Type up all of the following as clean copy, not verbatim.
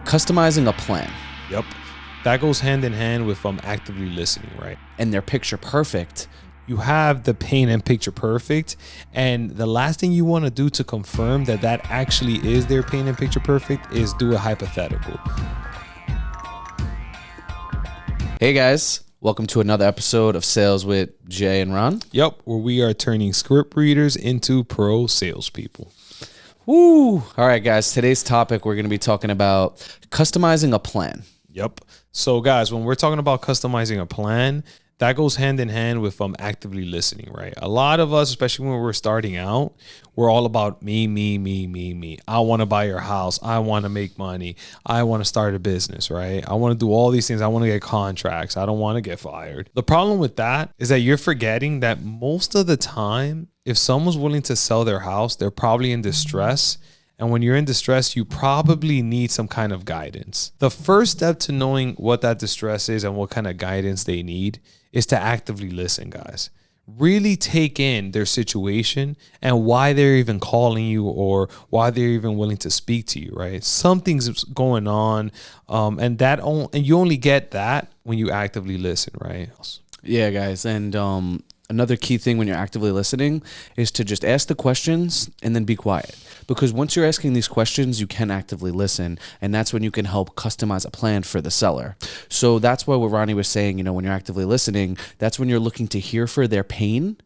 Customizing a plan. Yep. That goes hand in hand with actively listening, right? And they're picture perfect. You have the paint and picture perfect, and the last thing you want to do to confirm that that actually is their paint and picture perfect is do a hypothetical. Hey guys, welcome to another episode of Sales with Jay and Ron. Yep, where we are turning script readers into pro salespeople. Woo! All right, guys, today's topic, we're going to be talking about customizing a plan. Yep. So guys, when we're talking about customizing a plan, that goes hand in hand with actively listening, right? A lot of us, especially when we're starting out, we're all about me. I want to buy your house. I want to make money. I want to start a business, right? I want to do all these things. I want to get contracts. I don't want to get fired. The problem with that is that you're forgetting that most of the time, if someone's willing to sell their house, they're probably in distress. And when you're in distress, you probably need some kind of guidance. The first step to knowing what that distress is and what kind of guidance they need is to actively listen, guys. Really take in their situation and why they're even calling you or why they're even willing to speak to you, right? Something's going on, and you only get that when you actively listen, right? Yeah, guys, and another key thing when you're actively listening is to just ask the questions and then be quiet. Because once you're asking these questions, you can actively listen, and that's when you can help customize a plan for the seller. So that's why what Ronnie was saying, when you're actively listening, that's when you're looking to hear for their pain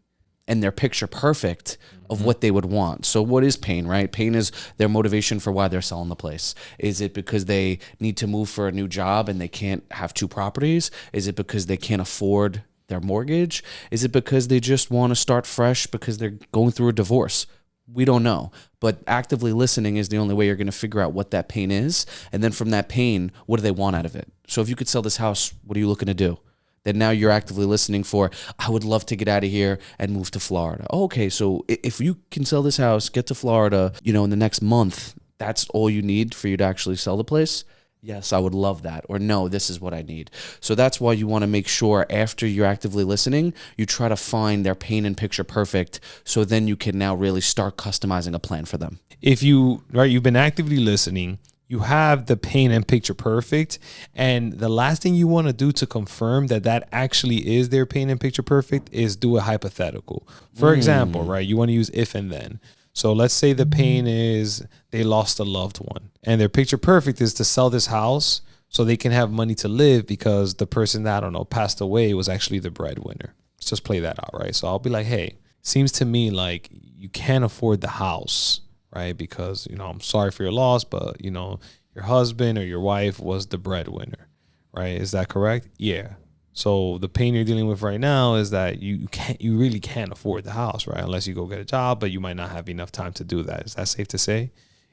and their picture perfect of what they would want. So what is pain, right? Pain is their motivation for why they're selling the place. Is it because they need to move for a new job and they can't have two properties? Is it because they can't afford their mortgage? Is it because they just want to start fresh because they're going through a divorce? We don't know. But actively listening is the only way you're going to figure out what that pain is. And then from that pain, what do they want out of it? So if you could sell this house, what are you looking to do? Then now you're actively listening for, I would love to get out of here and move to Florida. Oh, okay, so if you can sell this house, get to Florida, in the next month, that's all you need for you to actually sell the place? Yes, I would love that. Or no, this is what I need. So that's why you want to make sure after you're actively listening, you try to find their pain and picture perfect. So then you can now really start customizing a plan for them. If you've been actively listening, you have the pain and picture perfect. And the last thing you want to do to confirm that that actually is their pain and picture perfect is do a hypothetical. For example, right? You want to use if and then. So let's say the pain is they lost a loved one and their picture perfect is to sell this house so they can have money to live because the person that, passed away was actually the breadwinner. Let's just play that out, right? So I'll be like, hey, seems to me like you can't afford the house, right? Because, I'm sorry for your loss, but, your husband or your wife was the breadwinner, right? Is that correct? Yeah. So the pain you're dealing with right now is that you really can't afford the house, right? Unless you go get a job, but you might not have enough time to do that. Is that safe to say?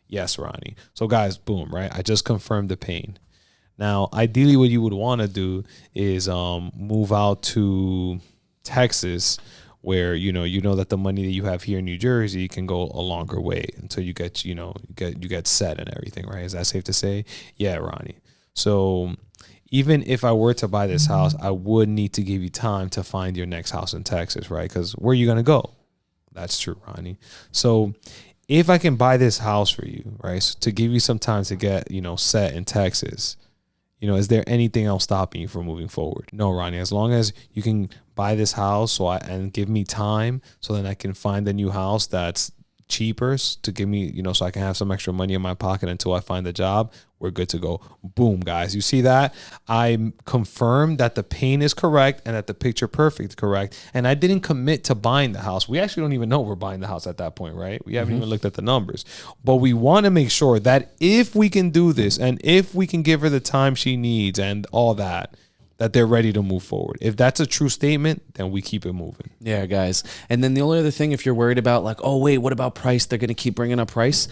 Yes, Ronnie. So guys, boom, right? I just confirmed the pain. Now, ideally what you would want to do is move out to Texas where, you know that the money that you have here in New Jersey can go a longer way until you get, you get set and everything, right? Is that safe to say? Yeah, Ronnie. So even if I were to buy this house, I would need to give you time to find your next house in Texas, right? Because where are you going to go? That's true, Ronnie. So if I can buy this house for you, right, so to give you some time to get, set in Texas, is there anything else stopping you from moving forward? No, Ronnie, as long as you can buy this house and give me time so then I can find a new house that's cheaper to give me, so I can have some extra money in my pocket until I find the job, we're good to go. Boom, guys. You see that? I confirmed that the pain is correct and that the picture perfect is correct. And I didn't commit to buying the house. We actually don't even know we're buying the house at that point, right? We haven't even looked at the numbers. But we want to make sure that if we can do this and if we can give her the time she needs and all that they're ready to move forward. If that's a true statement, then we keep it moving. Yeah, guys. And then the only other thing, if you're worried about like, oh, wait, what about price? They're going to keep bringing up price.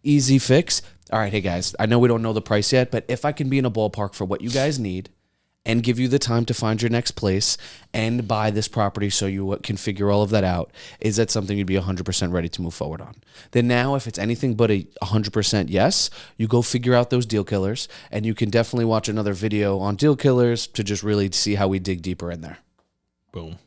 Easy fix. All right, hey, guys, I know we don't know the price yet, but if I can be in a ballpark for what you guys need and give you the time to find your next place and buy this property so you can figure all of that out, is that something you'd be 100% ready to move forward on? Then now, if it's anything but a 100% yes, you go figure out those deal killers, and you can definitely watch another video on deal killers to just really see how we dig deeper in there. Boom.